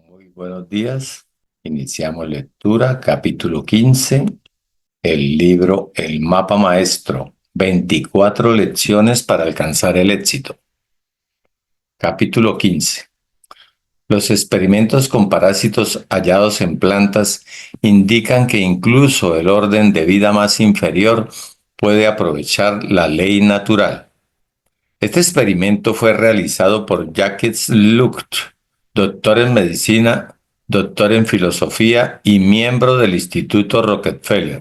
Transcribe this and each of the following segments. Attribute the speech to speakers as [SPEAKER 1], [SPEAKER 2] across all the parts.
[SPEAKER 1] Muy buenos días. Iniciamos lectura, capítulo 15, el libro El mapa maestro, 24 lecciones para alcanzar el éxito. Capítulo 15. Los experimentos con parásitos hallados en plantas indican que incluso el orden de vida más inferior puede aprovechar la ley natural. Este experimento fue realizado por Jacques Lucht, doctor en medicina, doctor en filosofía y miembro del Instituto Rockefeller.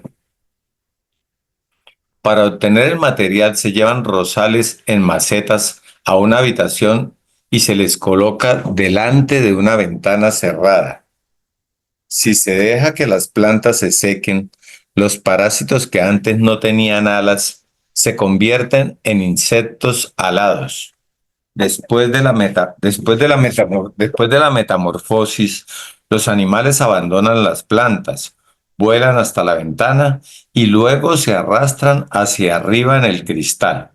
[SPEAKER 1] Para obtener el material se llevan rosales en macetas a una habitación y se les coloca delante de una ventana cerrada. Si se deja que las plantas se sequen, los parásitos que antes no tenían alas se convierten en insectos alados. Después de la metamorfosis, los animales abandonan las plantas, vuelan hasta la ventana y luego se arrastran hacia arriba en el cristal.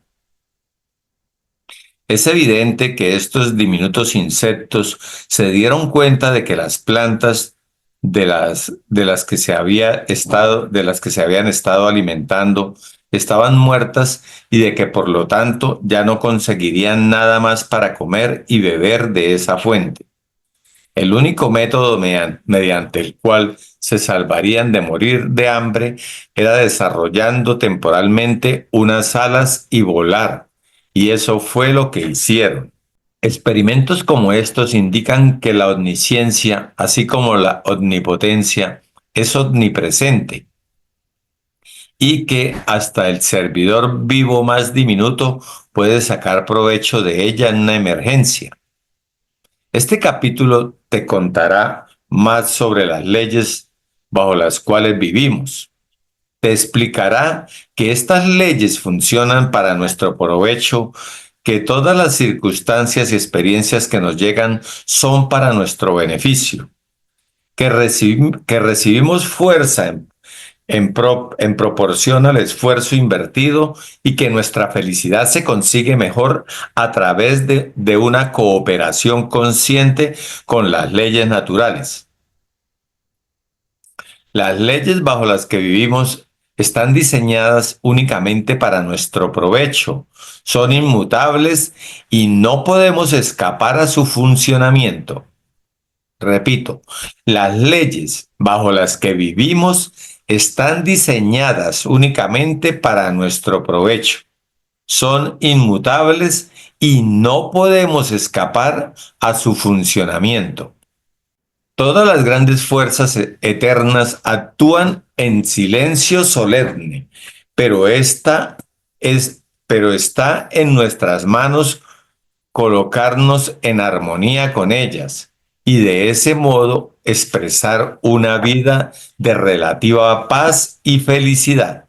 [SPEAKER 1] Es evidente que estos diminutos insectos se dieron cuenta de que las plantas de las que de las que se habían estado alimentando estaban muertas y de que por lo tanto ya no conseguirían nada más para comer y beber de esa fuente. El único método mediante el cual se salvarían de morir de hambre era desarrollando temporalmente unas alas y volar, y eso fue lo que hicieron. Experimentos como estos indican que la omnisciencia, así como la omnipotencia, es omnipresente y que hasta el servidor vivo más diminuto puede sacar provecho de ella en una emergencia. Este capítulo te contará más sobre las leyes bajo las cuales vivimos. Te explicará que estas leyes funcionan para nuestro provecho, que todas las circunstancias y experiencias que nos llegan son para nuestro beneficio, que recibimos fuerza en proporción al esfuerzo invertido y que nuestra felicidad se consigue mejor a través de una cooperación consciente con las leyes naturales. Las leyes bajo las que vivimos están diseñadas únicamente para nuestro provecho, son inmutables y no podemos escapar a su funcionamiento. Repito, las leyes bajo las que vivimos están diseñadas únicamente para nuestro provecho, son inmutables y no podemos escapar a su funcionamiento. Todas las grandes fuerzas eternas actúan en silencio solemne, pero pero está en nuestras manos colocarnos en armonía con ellas y de ese modo expresar una vida de relativa paz y felicidad.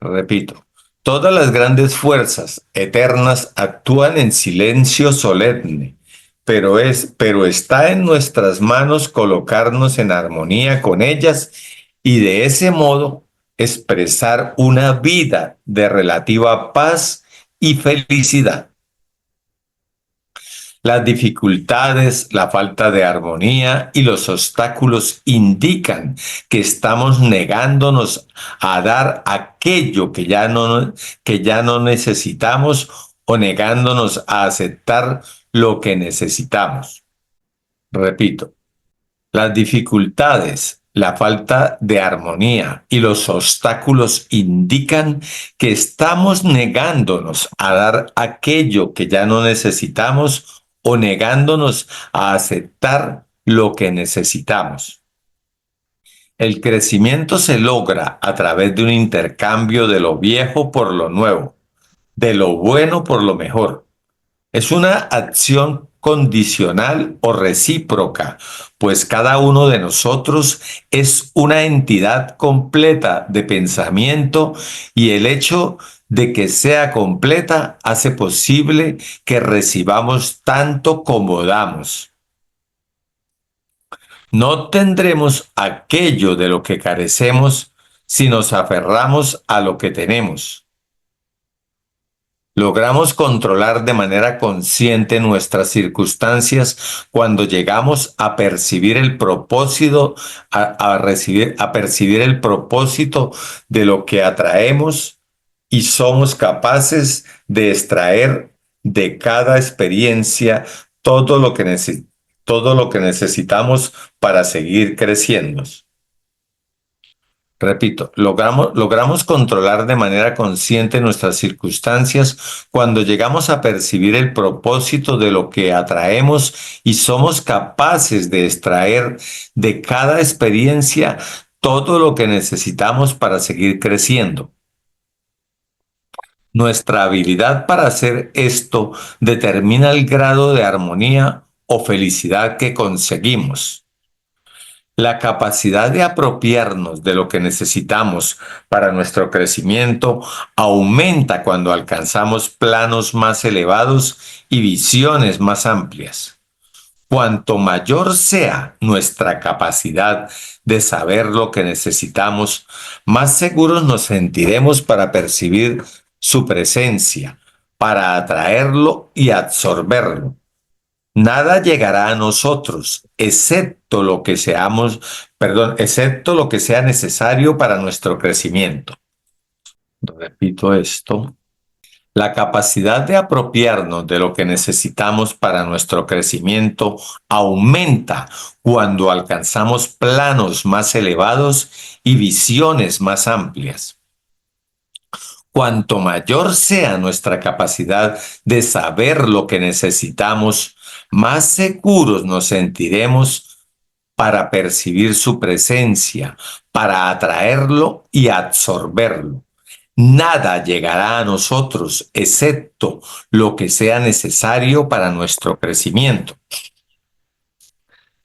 [SPEAKER 1] Repito, todas las grandes fuerzas eternas actúan en silencio solemne, pero está en nuestras manos colocarnos en armonía con ellas y de ese modo expresar una vida de relativa paz y felicidad. Las dificultades, la falta de armonía y los obstáculos indican que estamos negándonos a dar aquello que ya no necesitamos o negándonos a aceptar lo que necesitamos. Repito, las dificultades, la falta de armonía y los obstáculos indican que estamos negándonos a dar aquello que ya no necesitamos o negándonos a aceptar lo que necesitamos. El crecimiento se logra a través de un intercambio de lo viejo por lo nuevo, de lo bueno por lo mejor. Es una acción condicional o recíproca, pues cada uno de nosotros es una entidad completa de pensamiento y el hecho de que sea completa hace posible que recibamos tanto como damos. No tendremos aquello de lo que carecemos si nos aferramos a lo que tenemos. Logramos controlar de manera consciente nuestras circunstancias cuando llegamos a percibir el propósito, a percibir el propósito de lo que atraemos y somos capaces de extraer de cada experiencia todo lo que, todo lo que necesitamos para seguir creciendo. Repito, logramos controlar de manera consciente nuestras circunstancias cuando llegamos a percibir el propósito de lo que atraemos y somos capaces de extraer de cada experiencia todo lo que necesitamos para seguir creciendo. Nuestra habilidad para hacer esto determina el grado de armonía o felicidad que conseguimos. La capacidad de apropiarnos de lo que necesitamos para nuestro crecimiento aumenta cuando alcanzamos planos más elevados y visiones más amplias. Cuanto mayor sea nuestra capacidad de saber lo que necesitamos, más seguros nos sentiremos para percibir su presencia, para atraerlo y absorberlo. Nada llegará a nosotros, excepto lo que sea necesario para nuestro crecimiento. Repito esto. La capacidad de apropiarnos de lo que necesitamos para nuestro crecimiento aumenta cuando alcanzamos planos más elevados y visiones más amplias. Cuanto mayor sea nuestra capacidad de saber lo que necesitamos, más seguros nos sentiremos para percibir su presencia, para atraerlo y absorberlo. Nada llegará a nosotros excepto lo que sea necesario para nuestro crecimiento.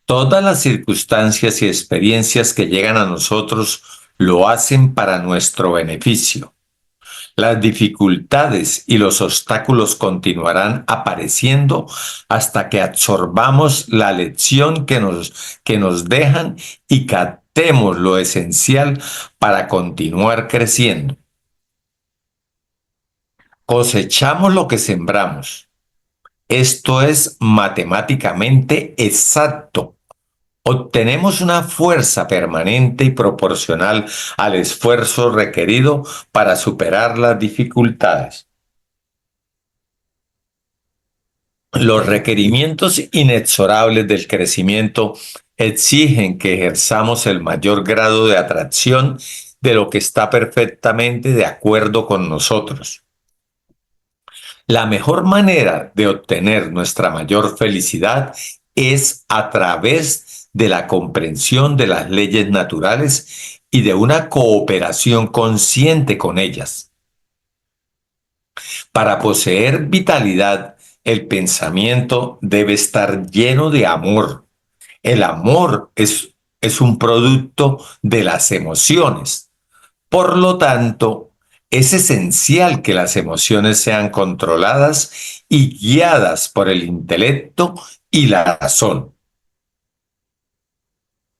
[SPEAKER 1] Todas las circunstancias y experiencias que llegan a nosotros lo hacen para nuestro beneficio. Las dificultades y los obstáculos continuarán apareciendo hasta que absorbamos la lección que nos dejan y captemos lo esencial para continuar creciendo. Cosechamos lo que sembramos. Esto es matemáticamente exacto. Obtenemos una fuerza permanente y proporcional al esfuerzo requerido para superar las dificultades. Los requerimientos inexorables del crecimiento exigen que ejerzamos el mayor grado de atracción de lo que está perfectamente de acuerdo con nosotros. La mejor manera de obtener nuestra mayor felicidad es a través de la comprensión de las leyes naturales y de una cooperación consciente con ellas. Para poseer vitalidad, el pensamiento debe estar lleno de amor. El amor es un producto de las emociones. Por lo tanto, es esencial que las emociones sean controladas y guiadas por el intelecto y la razón.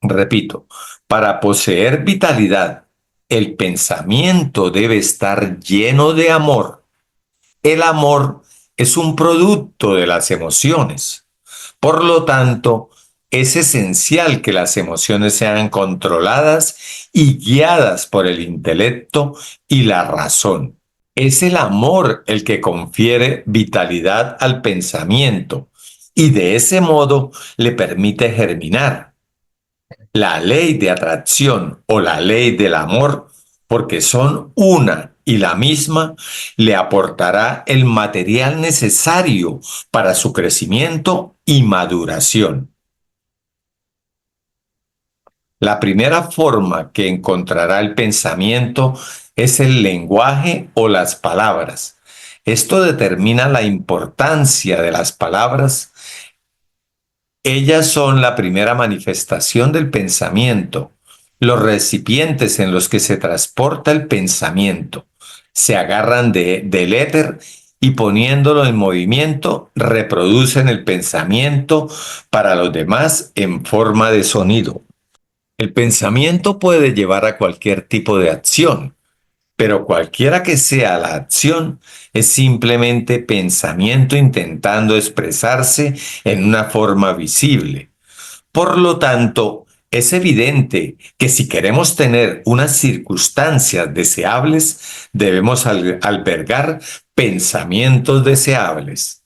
[SPEAKER 1] Repito, para poseer vitalidad, el pensamiento debe estar lleno de amor. El amor es un producto de las emociones. Por lo tanto, es esencial que las emociones sean controladas y guiadas por el intelecto y la razón. Es el amor el que confiere vitalidad al pensamiento y de ese modo le permite germinar. La ley de atracción o la ley del amor, porque son una y la misma, le aportará el material necesario para su crecimiento y maduración. La primera forma que encontrará el pensamiento es el lenguaje o las palabras. Esto determina la importancia de las palabras. Ellas son la primera manifestación del pensamiento, los recipientes en los que se transporta el pensamiento. Se agarran del éter y poniéndolo en movimiento, reproducen el pensamiento para los demás en forma de sonido. El pensamiento puede llevar a cualquier tipo de acción, pero cualquiera que sea la acción, es simplemente pensamiento intentando expresarse en una forma visible. Por lo tanto, es evidente que si queremos tener unas circunstancias deseables, debemos albergar pensamientos deseables.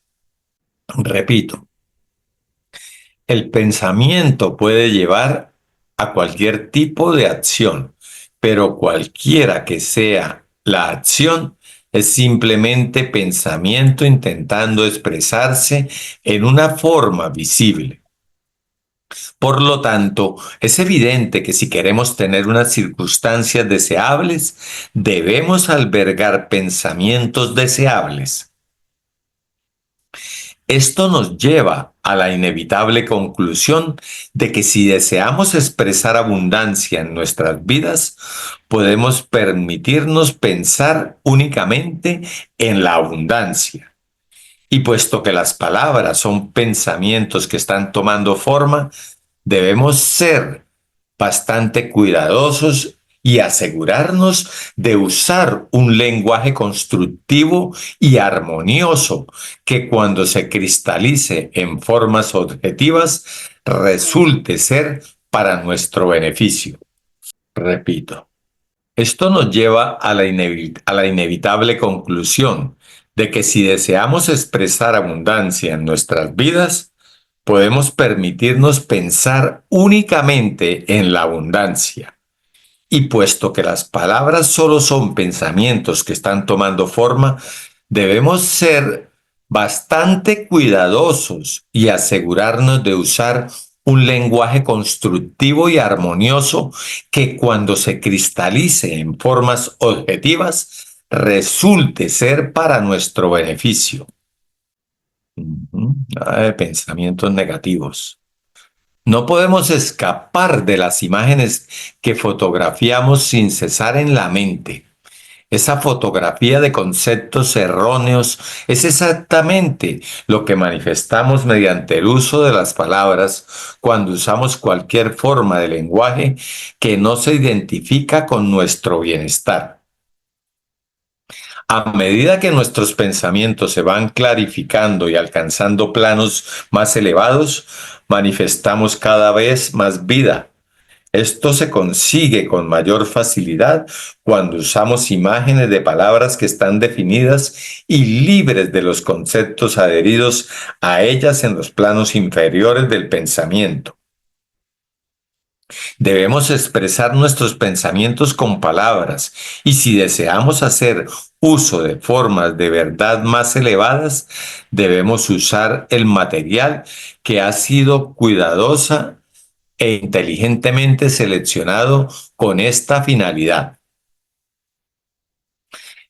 [SPEAKER 1] Repito, el pensamiento puede llevar a cualquier tipo de acción, pero cualquiera que sea la acción, es simplemente pensamiento intentando expresarse en una forma visible. Por lo tanto, es evidente que si queremos tener unas circunstancias deseables, debemos albergar pensamientos deseables. Esto nos lleva a la inevitable conclusión de que si deseamos expresar abundancia en nuestras vidas, podemos permitirnos pensar únicamente en la abundancia. Y puesto que las palabras son pensamientos que están tomando forma, debemos ser bastante cuidadosos y asegurarnos de usar un lenguaje constructivo y armonioso que cuando se cristalice en formas objetivas resulte ser para nuestro beneficio. Repito, esto nos lleva a la inevitable conclusión de que si deseamos expresar abundancia en nuestras vidas, podemos permitirnos pensar únicamente en la abundancia. Y puesto que las palabras solo son pensamientos que están tomando forma, debemos ser bastante cuidadosos y asegurarnos de usar un lenguaje constructivo y armonioso que cuando se cristalice en formas objetivas resulte ser para nuestro beneficio. Nada de pensamientos negativos. No podemos escapar de las imágenes que fotografiamos sin cesar en la mente. Esa fotografía de conceptos erróneos es exactamente lo que manifestamos mediante el uso de las palabras cuando usamos cualquier forma de lenguaje que no se identifica con nuestro bienestar. A medida que nuestros pensamientos se van clarificando y alcanzando planos más elevados, manifestamos cada vez más vida. Esto se consigue con mayor facilidad cuando usamos imágenes de palabras que están definidas y libres de los conceptos adheridos a ellas en los planos inferiores del pensamiento. Debemos expresar nuestros pensamientos con palabras y si deseamos hacer uso de formas de verdad más elevadas, debemos usar el material que ha sido cuidadosa e inteligentemente seleccionado con esta finalidad.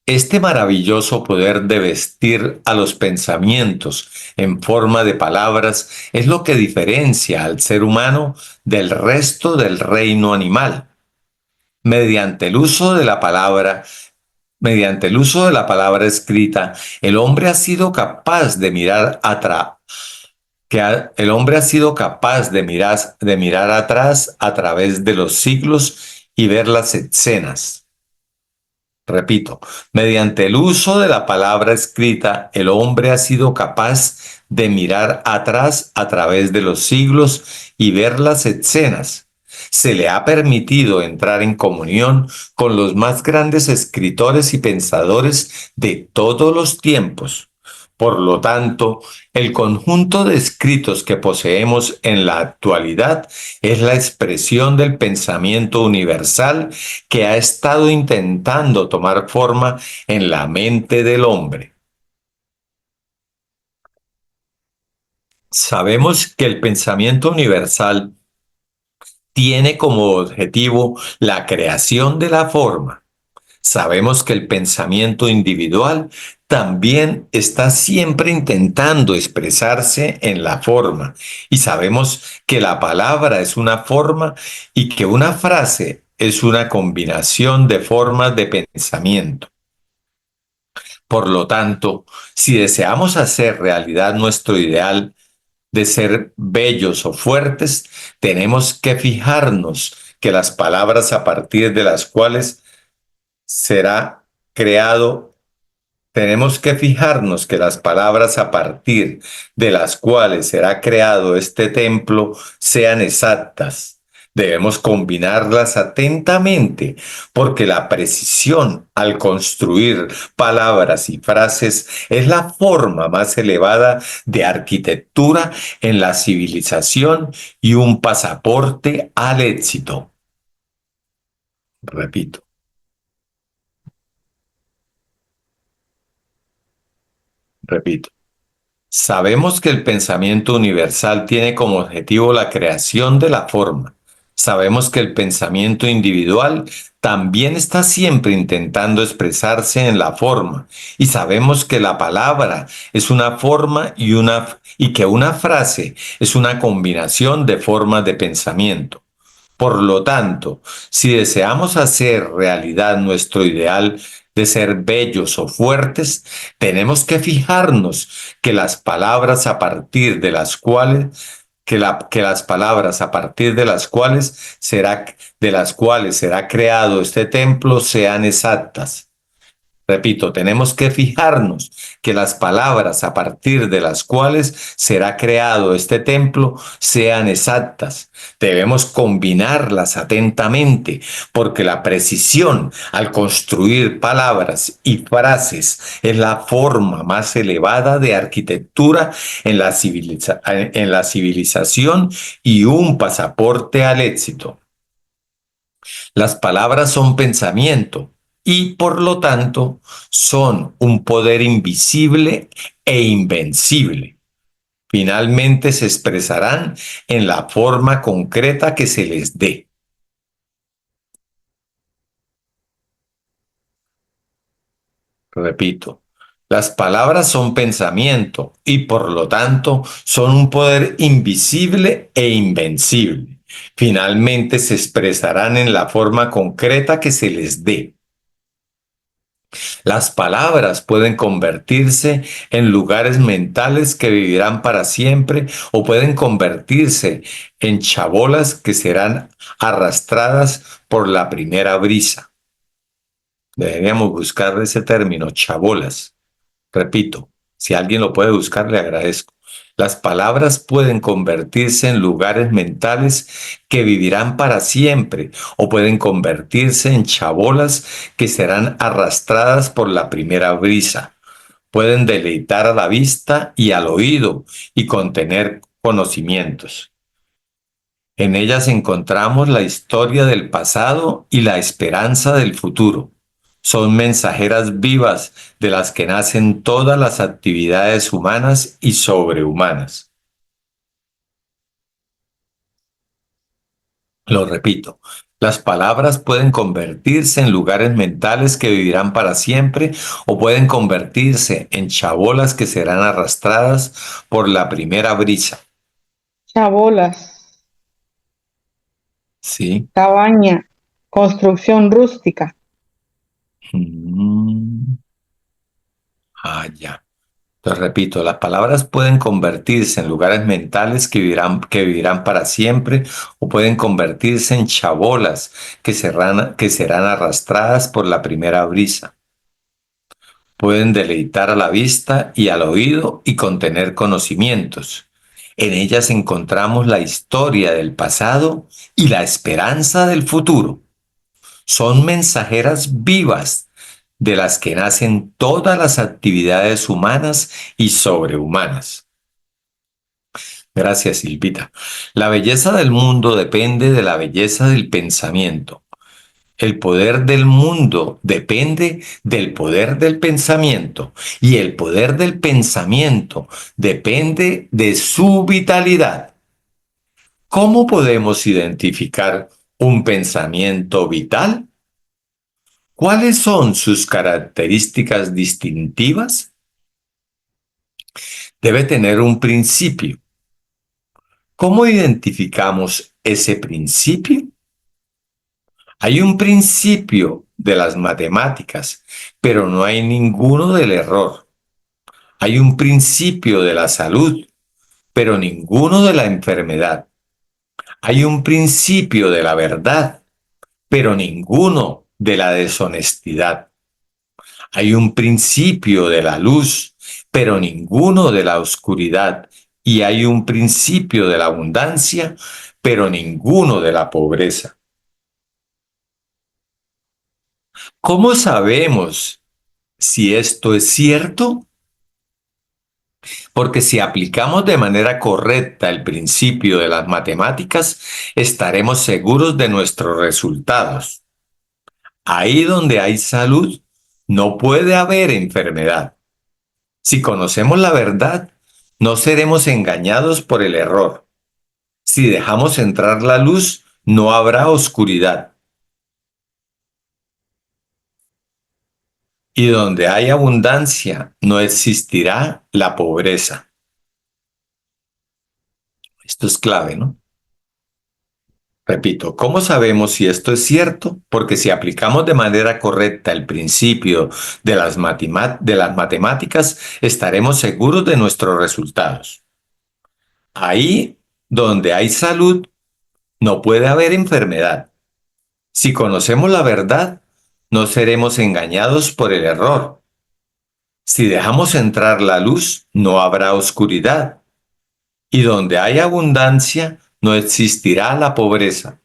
[SPEAKER 1] Este maravilloso poder de vestir a los pensamientos en forma de palabras es lo que diferencia al ser humano del resto del reino animal. Mediante el uso de la palabra, mediante el uso de la palabra escrita, el hombre ha sido capaz de mirar atrás, el hombre ha sido capaz de mirar atrás a través de los siglos y ver las escenas. Repito, mediante el uso de la palabra escrita, el hombre ha sido capaz de mirar atrás a través de los siglos y ver las escenas. Se le ha permitido entrar en comunión con los más grandes escritores y pensadores de todos los tiempos. Por lo tanto, el conjunto de escritos que poseemos en la actualidad es la expresión del pensamiento universal que ha estado intentando tomar forma en la mente del hombre. Sabemos que el pensamiento universal tiene como objetivo la creación de la forma. Sabemos que el pensamiento individual también está siempre intentando expresarse en la forma y sabemos que la palabra es una forma y que una frase es una combinación de formas de pensamiento. Por lo tanto, si deseamos hacer realidad nuestro ideal de ser bellos o fuertes, tenemos que fijarnos que las palabras a partir de las cuales será creado. Tenemos que fijarnos que las palabras a partir de las cuales será creado este templo sean exactas. Debemos combinarlas atentamente porque la precisión al construir palabras y frases es la forma más elevada de arquitectura en la civilización y un pasaporte al éxito. Repito, repito. Sabemos que el pensamiento universal tiene como objetivo la creación de la forma. Sabemos que el pensamiento individual también está siempre intentando expresarse en la forma. Y sabemos que la palabra es una forma y que una frase es una combinación de formas de pensamiento. Por lo tanto, si deseamos hacer realidad nuestro ideal de ser bellos o fuertes, tenemos que fijarnos que las palabras a partir de las cuales que las palabras a partir de las cuales será creado este templo sean exactas. Repito, tenemos que fijarnos que las palabras a partir de las cuales será creado este templo sean exactas. Debemos combinarlas atentamente porque la precisión al construir palabras y frases es la forma más elevada de arquitectura en la civilización y un pasaporte al éxito. Las palabras son pensamiento y por lo tanto son un poder invisible e invencible. Finalmente se expresarán en la forma concreta que se les dé. Repito, las palabras son pensamiento y por lo tanto son un poder invisible e invencible. Finalmente se expresarán en la forma concreta que se les dé. Las palabras pueden convertirse en lugares mentales que vivirán para siempre o pueden convertirse en chabolas que serán arrastradas por la primera brisa. Deberíamos buscar ese término, chabolas. Repito, si alguien lo puede buscar, le agradezco. Las palabras pueden convertirse en lugares mentales que vivirán para siempre o pueden convertirse en chabolas que serán arrastradas por la primera brisa. Pueden deleitar a la vista y al oído y contener conocimientos. En ellas encontramos la historia del pasado y la esperanza del futuro. Son mensajeras vivas de las que nacen todas las actividades humanas y sobrehumanas. Lo repito, las palabras pueden convertirse en lugares mentales que vivirán para siempre o pueden convertirse en chabolas que serán arrastradas por la primera brisa.
[SPEAKER 2] Chabolas,
[SPEAKER 1] ¿Sí?
[SPEAKER 2] cabaña, construcción rústica.
[SPEAKER 1] Mm. Ya. Entonces, repito, las palabras pueden convertirse en lugares mentales que vivirán para siempre o pueden convertirse en chabolas que serán arrastradas por la primera brisa. Pueden deleitar a la vista y al oído y contener conocimientos. En ellas encontramos la historia del pasado y la esperanza del futuro. Son mensajeras vivas de las que nacen todas las actividades humanas y sobrehumanas. Gracias, Silvita. La belleza del mundo depende de la belleza del pensamiento. El poder del mundo depende del poder del pensamiento y el poder del pensamiento depende de su vitalidad. ¿Cómo podemos identificar un pensamiento vital? ¿Cuáles son sus características distintivas? Debe tener un principio. ¿Cómo identificamos ese principio? Hay un principio de las matemáticas, pero no hay ninguno del error. Hay un principio de la salud, pero ninguno de la enfermedad. Hay un principio de la verdad, pero ninguno de la deshonestidad. Hay un principio de la luz, pero ninguno de la oscuridad. Y hay un principio de la abundancia, pero ninguno de la pobreza. ¿Cómo sabemos si esto es cierto? Porque si aplicamos de manera correcta el principio de las matemáticas, estaremos seguros de nuestros resultados. Ahí donde hay salud, no puede haber enfermedad. Si conocemos la verdad, no seremos engañados por el error. Si dejamos entrar la luz, no habrá oscuridad. Y donde hay abundancia, no existirá la pobreza. Esto es clave, ¿no? Repito, ¿cómo sabemos si esto es cierto? Porque si aplicamos de manera correcta el principio de las matemáticas, estaremos seguros de nuestros resultados. Ahí donde hay salud, no puede haber enfermedad. Si conocemos la verdad, no seremos engañados por el error. Si dejamos entrar la luz, no habrá oscuridad. Y donde hay abundancia, no existirá la pobreza.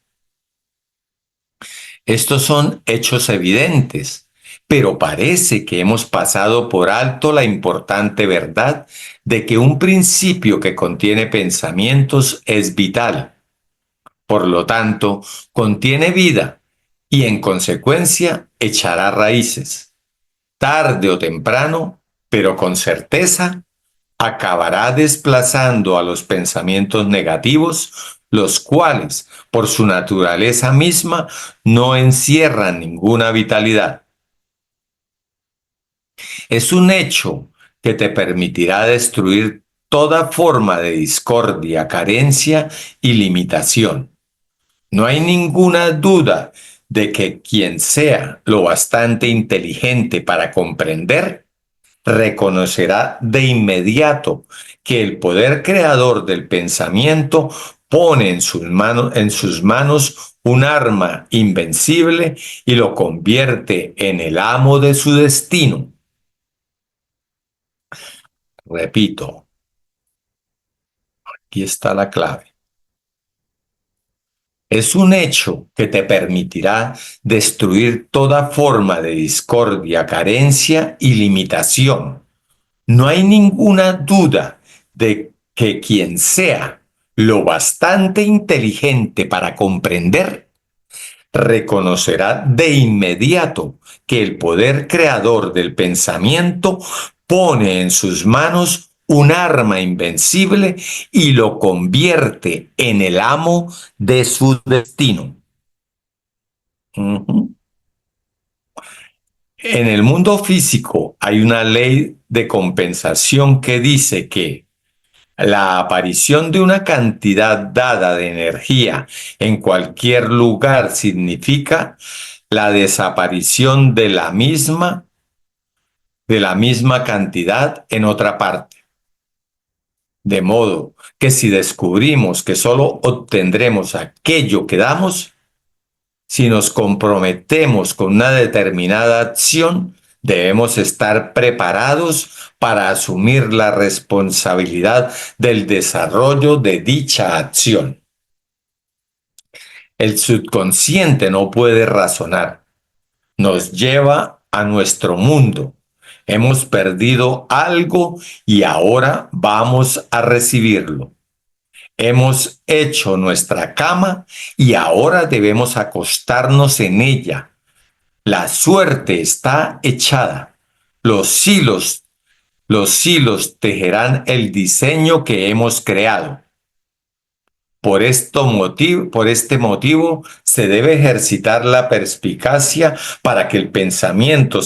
[SPEAKER 1] Estos son hechos evidentes, pero parece que hemos pasado por alto la importante verdad de que un principio que contiene pensamientos es vital. Por lo tanto, contiene vida y en consecuencia echará raíces. Tarde o temprano, pero con certeza, acabará desplazando a los pensamientos negativos, los cuales, por su naturaleza misma, no encierran ninguna vitalidad. Es un hecho que te permitirá destruir toda forma de discordia, carencia y limitación. No hay ninguna duda de que quien sea lo bastante inteligente para comprender, reconocerá de inmediato que el poder creador del pensamiento pone en sus manos un arma invencible y lo convierte en el amo de su destino. Repito, aquí está la clave. Es un hecho que te permitirá destruir toda forma de discordia, carencia y limitación. No hay ninguna duda de que quien sea lo bastante inteligente para comprender, reconocerá de inmediato que el poder creador del pensamiento pone en sus manos un arma invencible y lo convierte en el amo de su destino. Uh-huh. En el mundo físico hay una ley de compensación que dice que la aparición de una cantidad dada de energía en cualquier lugar significa la desaparición de la misma cantidad en otra parte. De modo que si descubrimos que solo obtendremos aquello que damos, si nos comprometemos con una determinada acción, debemos estar preparados para asumir la responsabilidad del desarrollo de dicha acción. El subconsciente no puede razonar, nos lleva a nuestro mundo. Hemos perdido algo y ahora vamos a recibirlo. Hemos hecho nuestra cama y ahora debemos acostarnos en ella. La suerte está echada. Los hilos tejerán el diseño que hemos creado. Por este motivo se debe ejercitar la perspicacia para que el pensamiento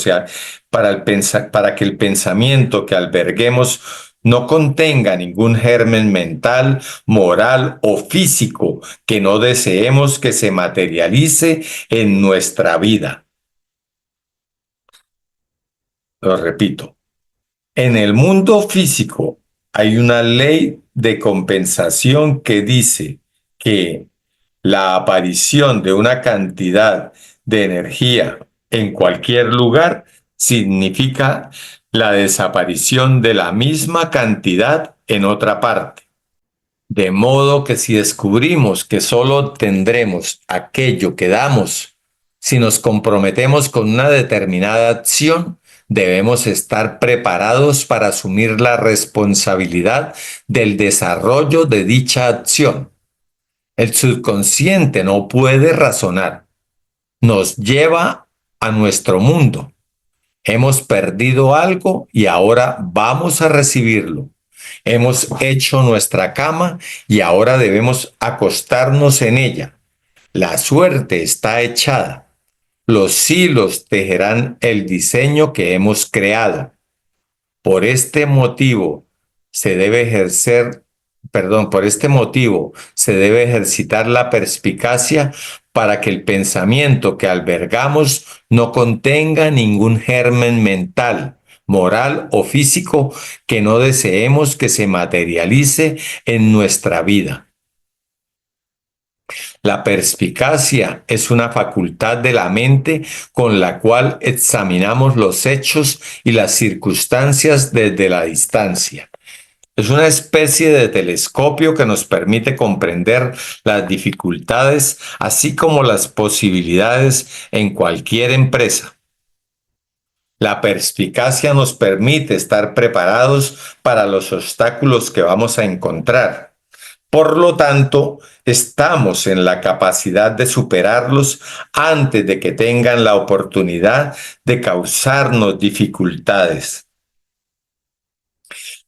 [SPEAKER 1] para que el pensamiento que alberguemos no contenga ningún germen mental, moral o físico que no deseemos que se materialice en nuestra vida. Lo repito. En el mundo físico hay una ley de compensación que dice que la aparición de una cantidad de energía en cualquier lugar significa la desaparición de la misma cantidad en otra parte. De modo que si descubrimos que solo obtendremos aquello que damos, si nos comprometemos con una determinada acción, debemos estar preparados para asumir la responsabilidad del desarrollo de dicha acción. El subconsciente no puede razonar, nos lleva a nuestro mundo. Hemos perdido algo y ahora vamos a recibirlo. Hemos hecho nuestra cama y ahora debemos acostarnos en ella. La suerte está echada. Los hilos tejerán el diseño que hemos creado. Por este motivo se debe por este motivo se debe ejercitar la perspicacia para que el pensamiento que albergamos no contenga ningún germen mental, moral o físico que no deseemos que se materialice en nuestra vida. La perspicacia es una facultad de la mente con la cual examinamos los hechos y las circunstancias desde la distancia. Es una especie de telescopio que nos permite comprender las dificultades, así como las posibilidades en cualquier empresa. La perspicacia nos permite estar preparados para los obstáculos que vamos a encontrar. Por lo tanto, estamos en la capacidad de superarlos antes de que tengan la oportunidad de causarnos dificultades.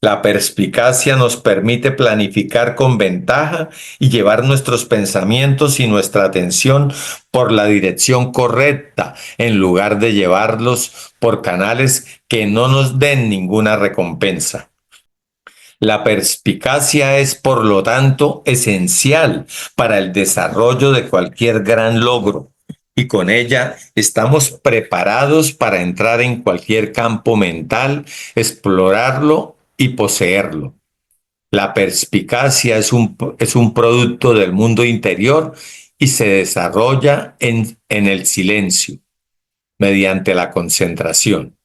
[SPEAKER 1] La perspicacia nos permite planificar con ventaja y llevar nuestros pensamientos y nuestra atención por la dirección correcta, en lugar de llevarlos por canales que no nos den ninguna recompensa. La perspicacia es, por lo tanto, esencial para el desarrollo de cualquier gran logro, y con ella estamos preparados para entrar en cualquier campo mental, explorarlo y poseerlo. La perspicacia es un producto del mundo interior y se desarrolla en el silencio, mediante la concentración.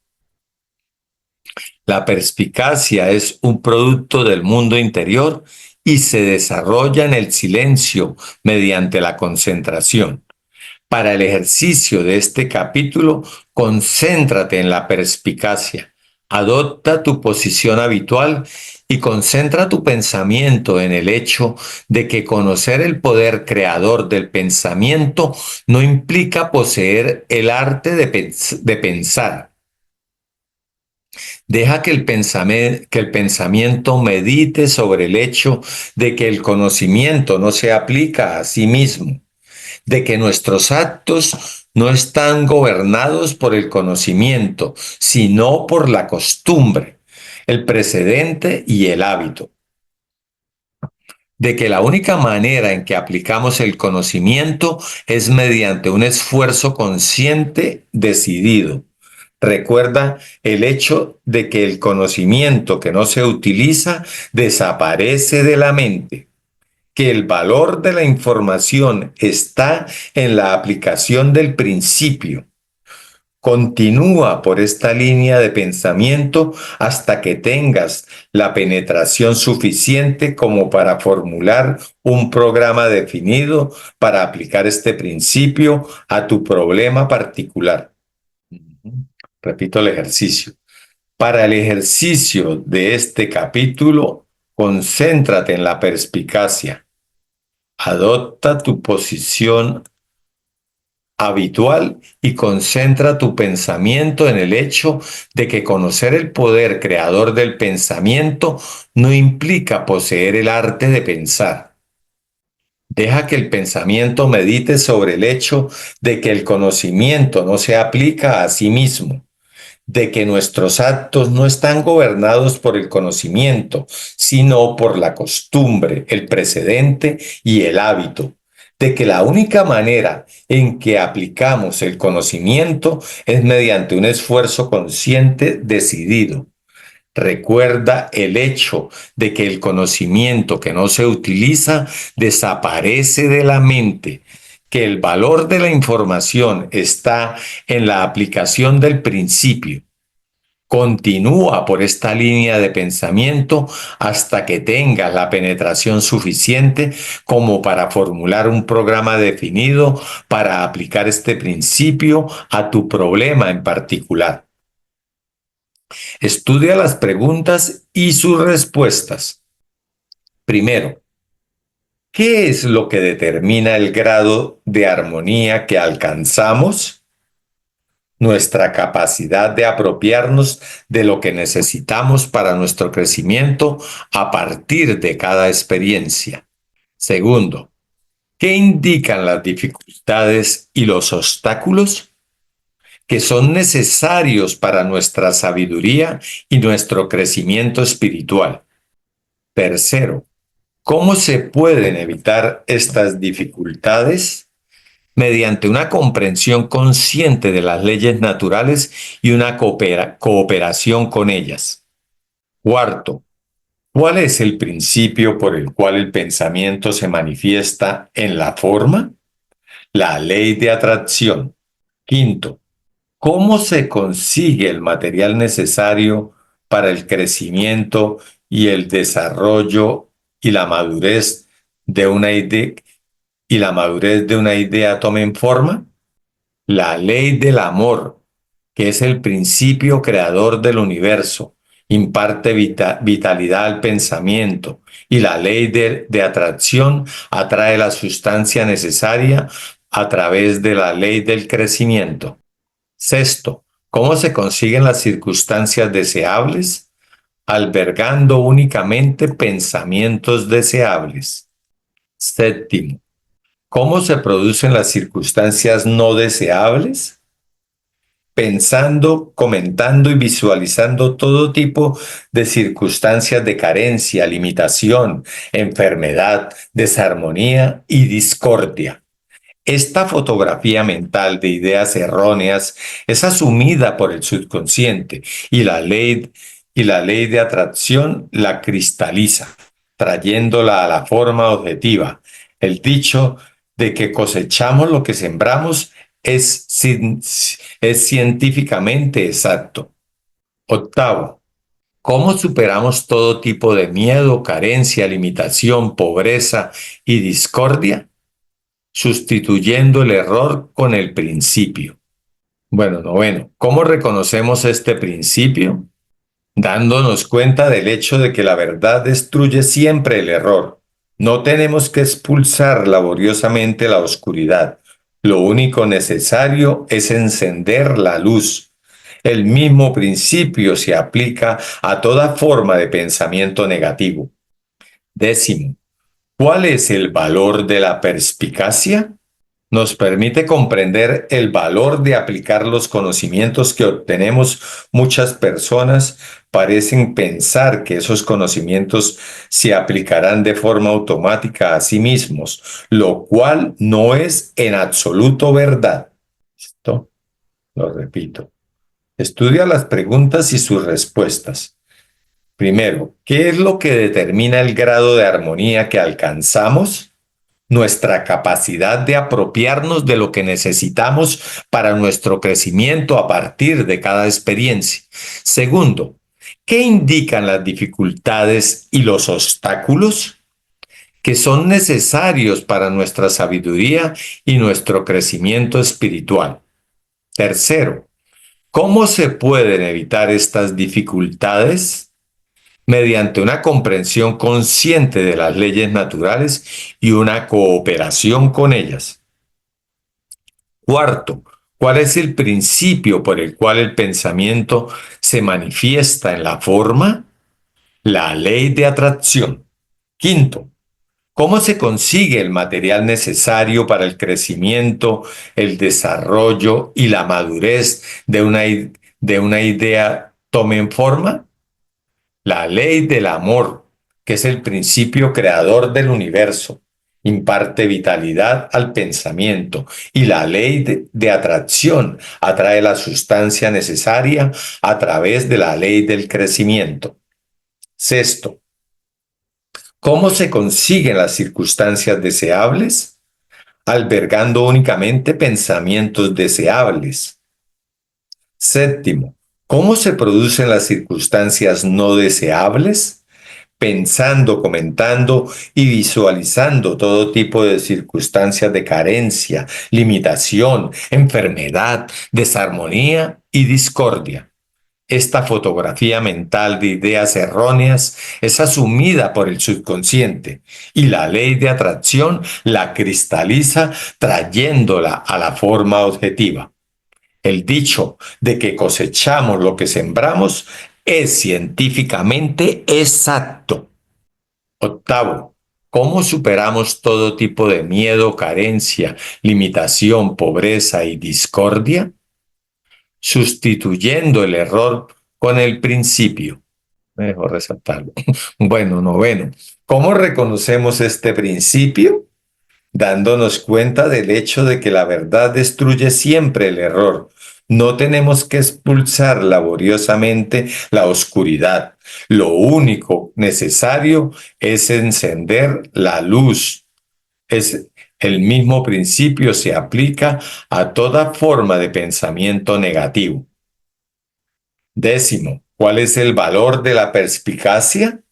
[SPEAKER 1] La perspicacia es un producto del mundo interior y se desarrolla en el silencio mediante la concentración. Para el ejercicio de este capítulo, concéntrate en la perspicacia. Adopta tu posición habitual y concentra tu pensamiento en el hecho de que conocer el poder creador del pensamiento no implica poseer el arte de pensar. Deja que el pensamiento medite sobre el hecho de que el conocimiento no se aplica a sí mismo, de que nuestros actos no están gobernados por el conocimiento, sino por la costumbre, el precedente y el hábito. De que la única manera en que aplicamos el conocimiento es mediante un esfuerzo consciente, decidido. Recuerda el hecho de que el conocimiento que no se utiliza desaparece de la mente, que el valor de la información está en la aplicación del principio. Continúa por esta línea de pensamiento hasta que tengas la penetración suficiente como para formular un programa definido para aplicar este principio a tu problema particular. Repito el ejercicio. Para el ejercicio de este capítulo, concéntrate en la perspicacia. Adopta tu posición habitual y concentra tu pensamiento en el hecho de que conocer el poder creador del pensamiento no implica poseer el arte de pensar. Deja que el pensamiento medite sobre el hecho de que el conocimiento no se aplica a sí mismo, de que nuestros actos no están gobernados por el conocimiento, sino por la costumbre, el precedente y el hábito, de que la única manera en que aplicamos el conocimiento es mediante un esfuerzo consciente decidido. Recuerda el hecho de que el conocimiento que no se utiliza desaparece de la mente, que el valor de la información está en la aplicación del principio. Continúa por esta línea de pensamiento hasta que tengas la penetración suficiente como para formular un programa definido para aplicar este principio a tu problema en particular. Estudia las preguntas y sus respuestas. Primero, ¿qué es lo que determina el grado de armonía que alcanzamos? Nuestra capacidad de apropiarnos de lo que necesitamos para nuestro crecimiento a partir de cada experiencia. Segundo, ¿qué indican las dificultades y los obstáculos que son necesarios para nuestra sabiduría y nuestro crecimiento espiritual? Tercero, ¿cómo se pueden evitar estas dificultades? Mediante una comprensión consciente de las leyes naturales y una cooperación con ellas. Cuarto, ¿cuál es el principio por el cual el pensamiento se manifiesta en la forma? La ley de atracción. Quinto, ¿cómo se consigue el material necesario para el crecimiento y el desarrollo y la madurez de una idea tomen forma? La ley del amor, que es el principio creador del universo, imparte vitalidad al pensamiento, y la ley de atracción atrae la sustancia necesaria a través de la ley del crecimiento. Sexto, ¿cómo se consiguen las circunstancias deseables? Albergando únicamente pensamientos deseables. Séptimo, ¿cómo se producen las circunstancias no deseables? Pensando, comentando y visualizando todo tipo de circunstancias de carencia, limitación, enfermedad, desarmonía y discordia. Esta fotografía mental de ideas erróneas es asumida por el subconsciente y la ley de atracción la cristaliza, trayéndola a la forma objetiva. El dicho de que cosechamos lo que sembramos es científicamente exacto. Octavo, ¿cómo superamos todo tipo de miedo, carencia, limitación, pobreza y discordia? Sustituyendo el error con el principio. Bueno, noveno, ¿cómo reconocemos este principio? Dándonos cuenta del hecho de que la verdad destruye siempre el error. No tenemos que expulsar laboriosamente la oscuridad. Lo único necesario es encender la luz. El mismo principio se aplica a toda forma de pensamiento negativo. Décimo, ¿cuál es el valor de la perspicacia? Nos permite comprender el valor de aplicar los conocimientos que obtenemos. Muchas personas parecen pensar que esos conocimientos se aplicarán de forma automática a sí mismos, lo cual no es en absoluto verdad. Esto lo repito. Estudia las preguntas y sus respuestas. Primero, ¿qué es lo que determina el grado de armonía que alcanzamos? Nuestra capacidad de apropiarnos de lo que necesitamos para nuestro crecimiento a partir de cada experiencia. Segundo, ¿qué indican las dificultades y los obstáculos que son necesarios para nuestra sabiduría y nuestro crecimiento espiritual? Tercero, ¿cómo se pueden evitar estas dificultades? Mediante una comprensión consciente de las leyes naturales y una cooperación con ellas. Cuarto, ¿cuál es el principio por el cual el pensamiento se manifiesta en la forma? La ley de atracción. Quinto, ¿cómo se consigue el material necesario para el crecimiento, el desarrollo y la madurez de una idea tomen forma? La ley del amor, que es el principio creador del universo, imparte vitalidad al pensamiento, y la ley de atracción atrae la sustancia necesaria a través de la ley del crecimiento. Sexto, ¿cómo se consiguen las circunstancias deseables? albergando únicamente pensamientos deseables. Séptimo, ¿cómo se producen las circunstancias no deseables? Pensando, comentando y visualizando todo tipo de circunstancias de carencia, limitación, enfermedad, desarmonía y discordia. Esta fotografía mental de ideas erróneas es asumida por el subconsciente y la ley de atracción la cristaliza trayéndola a la forma objetiva. El dicho de que cosechamos lo que sembramos es científicamente exacto. Octavo, ¿cómo superamos todo tipo de miedo, carencia, limitación, pobreza y discordia? Sustituyendo el error con el principio. Mejor resaltarlo. Bueno, noveno, ¿cómo reconocemos este principio? Dándonos cuenta del hecho de que la verdad destruye siempre el error. No tenemos que expulsar laboriosamente la oscuridad. Lo único necesario es encender la luz. Es el mismo principio se aplica a toda forma de pensamiento negativo. Décimo, ¿cuál es el valor de la perspicacia?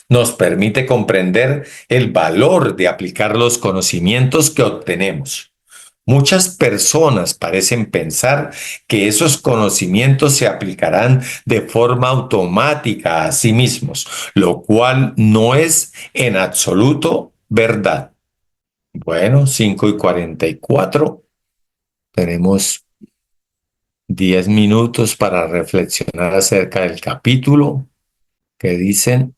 [SPEAKER 1] Nos permite comprender el valor de aplicar los conocimientos que obtenemos. Muchas personas parecen pensar que esos conocimientos se aplicarán de forma automática a sí mismos, lo cual no es en absoluto verdad. Bueno, 5:44. Tenemos 10 minutos para reflexionar acerca del capítulo que dicen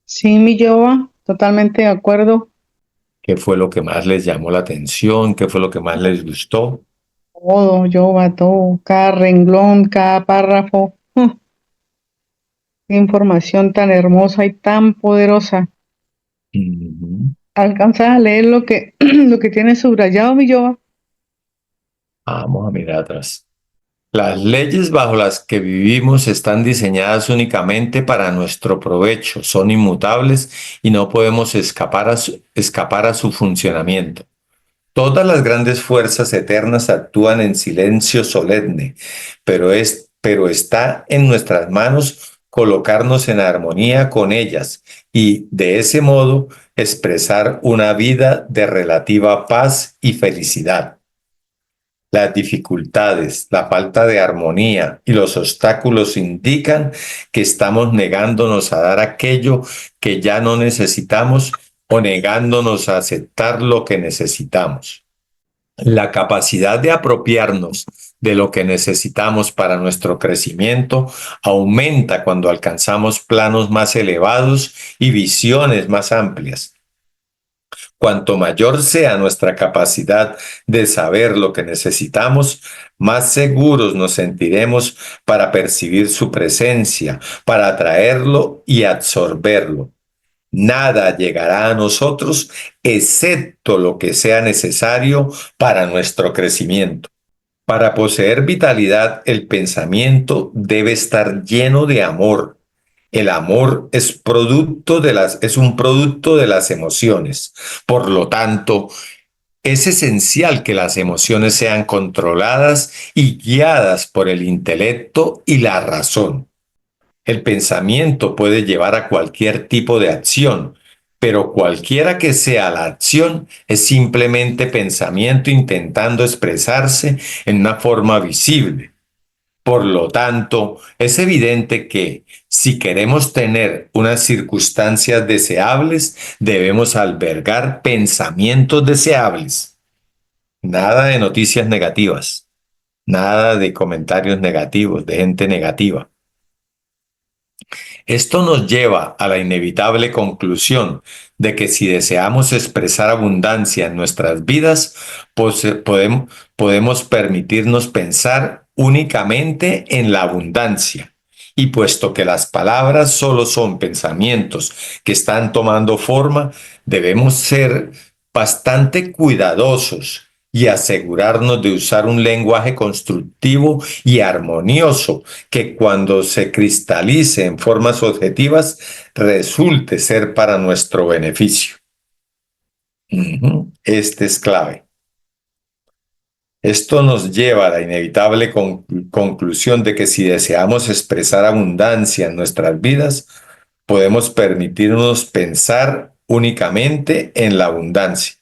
[SPEAKER 2] Sí, mi Yoba, totalmente de acuerdo.
[SPEAKER 1] qué fue lo que más les llamó la atención, qué fue lo que más les gustó.
[SPEAKER 2] Todo, Yoba, todo, cada renglón, cada párrafo. Qué información tan hermosa y tan poderosa.
[SPEAKER 1] Ujú.
[SPEAKER 2] ¿Alcanzas a leer lo que, lo que tiene subrayado, mi Yoba?
[SPEAKER 1] Vamos a mirar atrás. Las leyes bajo las que vivimos están diseñadas únicamente para nuestro provecho, son inmutables y no podemos escapar a su funcionamiento. Todas las grandes fuerzas eternas actúan en silencio solemne, pero está en nuestras manos colocarnos en armonía con ellas y de ese modo expresar una vida de relativa paz y felicidad. Las dificultades, la falta de armonía y los obstáculos indican que estamos negándonos a dar aquello que ya no necesitamos o negándonos a aceptar lo que necesitamos. La capacidad de apropiarnos de lo que necesitamos para nuestro crecimiento aumenta cuando alcanzamos planos más elevados y visiones más amplias. Cuanto mayor sea nuestra capacidad de saber lo que necesitamos, más seguros nos sentiremos para percibir su presencia, para atraerlo y absorberlo. Nada llegará a nosotros excepto lo que sea necesario para nuestro crecimiento. Para poseer vitalidad, el pensamiento debe estar lleno de amor. El amor es un producto de las emociones. Por lo tanto, es esencial que las emociones sean controladas y guiadas por el intelecto y la razón. El pensamiento puede llevar a cualquier tipo de acción, pero cualquiera que sea la acción es simplemente pensamiento intentando expresarse en una forma visible. Por lo tanto, es evidente que si queremos tener unas circunstancias deseables, debemos albergar pensamientos deseables. Nada de noticias negativas, nada de comentarios negativos, de gente negativa. Esto nos lleva a la inevitable conclusión de que si deseamos expresar abundancia en nuestras vidas, pues podemos permitirnos pensar únicamente en la abundancia. Y puesto que las palabras solo son pensamientos que están tomando forma, debemos ser bastante cuidadosos y asegurarnos de usar un lenguaje constructivo y armonioso que cuando se cristalice en formas objetivas resulte ser para nuestro beneficio. Este es clave. Esto nos lleva a la inevitable conclusión de que si deseamos expresar abundancia en nuestras vidas, podemos permitirnos pensar únicamente en la abundancia.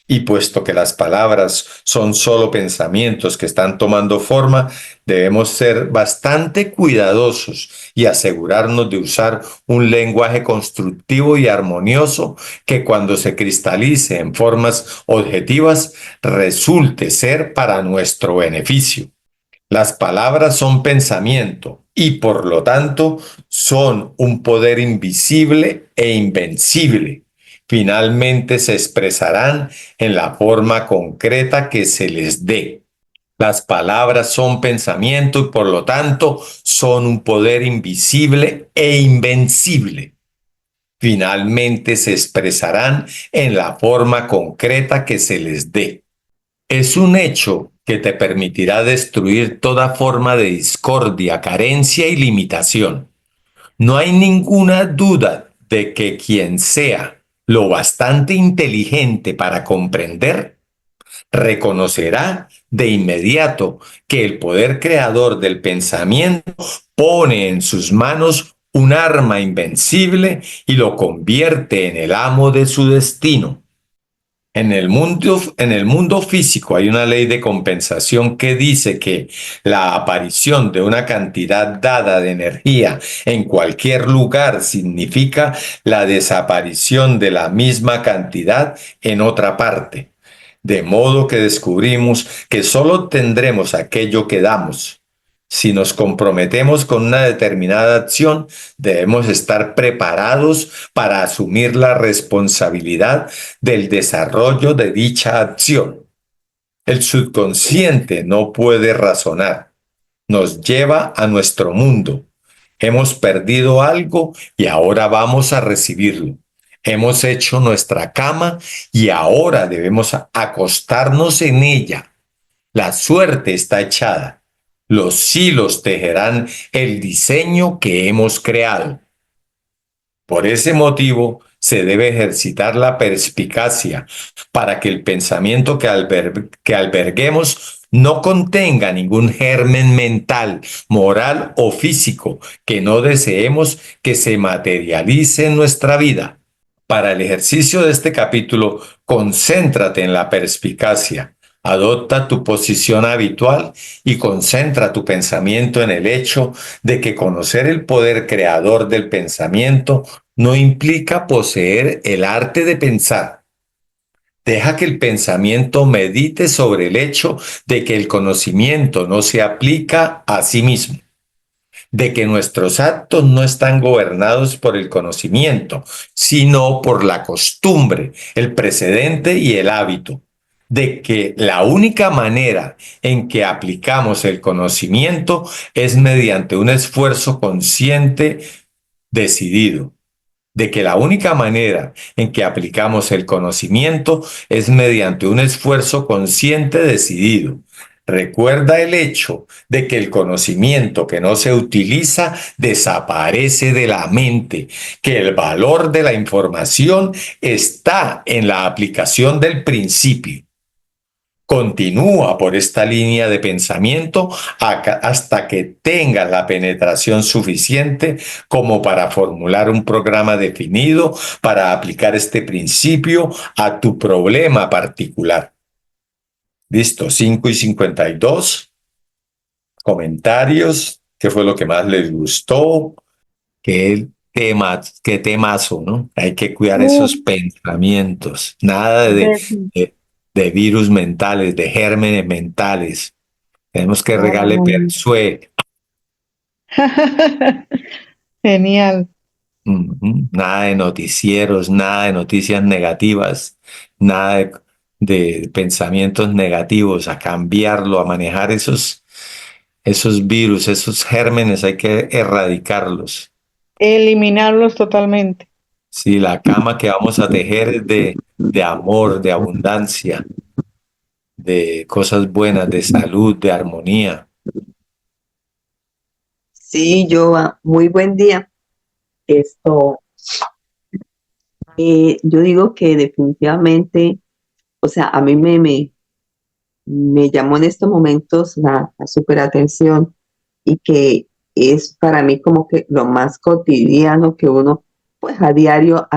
[SPEAKER 1] Y puesto que las palabras son solo pensamientos que están tomando forma, debemos ser bastante cuidadosos y asegurarnos de usar un lenguaje constructivo y armonioso que cuando se cristalice en formas objetivas resulte ser para nuestro beneficio. Las palabras son pensamiento y por lo tanto son un poder invisible e invencible. Finalmente se expresarán en la forma concreta que se les dé. Las palabras son pensamiento y por lo tanto son un poder invisible e invencible. Finalmente se expresarán en la forma concreta que se les dé. Es un hecho que te permitirá destruir toda forma de discordia, carencia y limitación. No hay ninguna duda de que quien sea lo bastante inteligente para comprender, reconocerá de inmediato que el poder creador del pensamiento pone en sus manos un arma invencible y lo convierte en el amo de su destino. En el mundo físico hay una ley de compensación que dice que la aparición de una cantidad dada de energía en cualquier lugar significa la desaparición de la misma cantidad en otra parte. De modo que descubrimos que solo tendremos aquello que damos. Si nos comprometemos con una determinada acción, debemos estar preparados para asumir la responsabilidad del desarrollo de dicha acción. El subconsciente no puede razonar, nos lleva a nuestro mundo. Hemos perdido algo y ahora vamos a recibirlo. Hemos hecho nuestra cama y ahora debemos acostarnos en ella. La suerte está echada. Los hilos tejerán el diseño que hemos creado. Por ese motivo, se debe ejercitar la perspicacia para que el pensamiento que alberguemos no contenga ningún germen mental, moral o físico que no deseemos que se materialice en nuestra vida. Para el ejercicio de este capítulo, concéntrate en la perspicacia. Adopta tu posición habitual y concentra tu pensamiento en el hecho de que conocer el poder creador del pensamiento no implica poseer el arte de pensar. Deja que el pensamiento medite sobre el hecho de que el conocimiento no se aplica a sí mismo, de que nuestros actos no están gobernados por el conocimiento, sino por la costumbre, el precedente y el hábito, de que la única manera en que aplicamos el conocimiento es mediante un esfuerzo consciente decidido, de que la única manera en que aplicamos el conocimiento es mediante un esfuerzo consciente decidido. Recuerda el hecho de que el conocimiento que no se utiliza desaparece de la mente, que el valor de la información está en la aplicación del principio. Continúa por esta línea de pensamiento hasta que tengas la penetración suficiente como para formular un programa definido para aplicar este principio a tu problema particular. Listo, 5:52. Comentarios. ¿Qué fue lo que más les gustó? Qué tema, qué temazo, ¿no? Hay que cuidar esos
[SPEAKER 2] Uh,
[SPEAKER 1] pensamientos. Nada
[SPEAKER 2] de-
[SPEAKER 1] de virus mentales, de gérmenes mentales. Tenemos que
[SPEAKER 2] ah,
[SPEAKER 1] regarle persuade.
[SPEAKER 2] Genial.
[SPEAKER 1] Nada de noticieros, nada de noticias negativas, nada de pensamientos negativos, a cambiarlo, a manejar esos virus, esos gérmenes, hay que erradicarlos.
[SPEAKER 2] Eliminarlos totalmente.
[SPEAKER 1] Sí, la cama que vamos a tejer es de amor, de abundancia, de cosas buenas, de salud, de armonía.
[SPEAKER 3] Sí, Joa, muy buen día. Esto, Yo digo que definitivamente, o sea, a mí me llamó en estos momentos la super atención y que es para mí como que lo más cotidiano que uno, pues a diario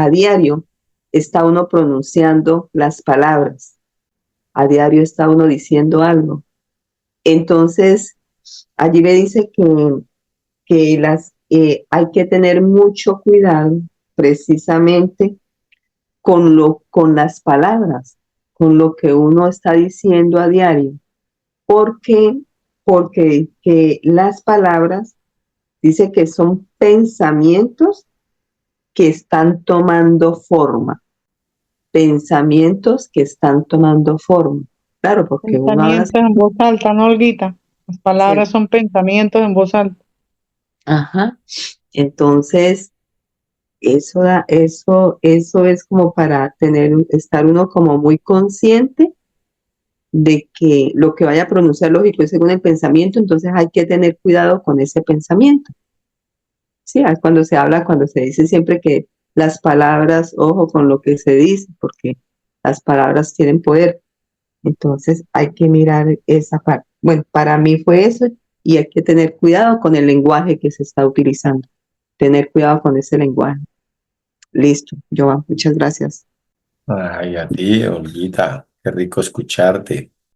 [SPEAKER 3] está uno pronunciando las palabras, a diario está uno diciendo algo. Entonces, allí me dice que hay que tener mucho cuidado precisamente con las palabras, con lo que uno está diciendo a diario. ¿Por qué? Porque que las palabras dice que son pensamientos que están tomando forma, pensamientos que están tomando forma. Claro, porque uno habla,
[SPEAKER 2] Pensamientos en voz alta, ¿no, Olguita? Las palabras son pensamientos en voz alta.
[SPEAKER 3] ajá. Entonces, eso es como para estar uno como muy consciente de que lo que vaya a pronunciar, lógico, es según el pensamiento, entonces hay que tener cuidado con ese pensamiento. Sí, es cuando se dice siempre que las palabras, ojo con lo que se dice, porque las palabras tienen poder. Entonces hay que mirar esa parte. Bueno, para mí fue eso y hay que tener cuidado con el lenguaje que se está utilizando. Tener cuidado con ese lenguaje. Listo, Joan, muchas gracias.
[SPEAKER 1] Ay, a ti, Olguita, qué rico escucharte.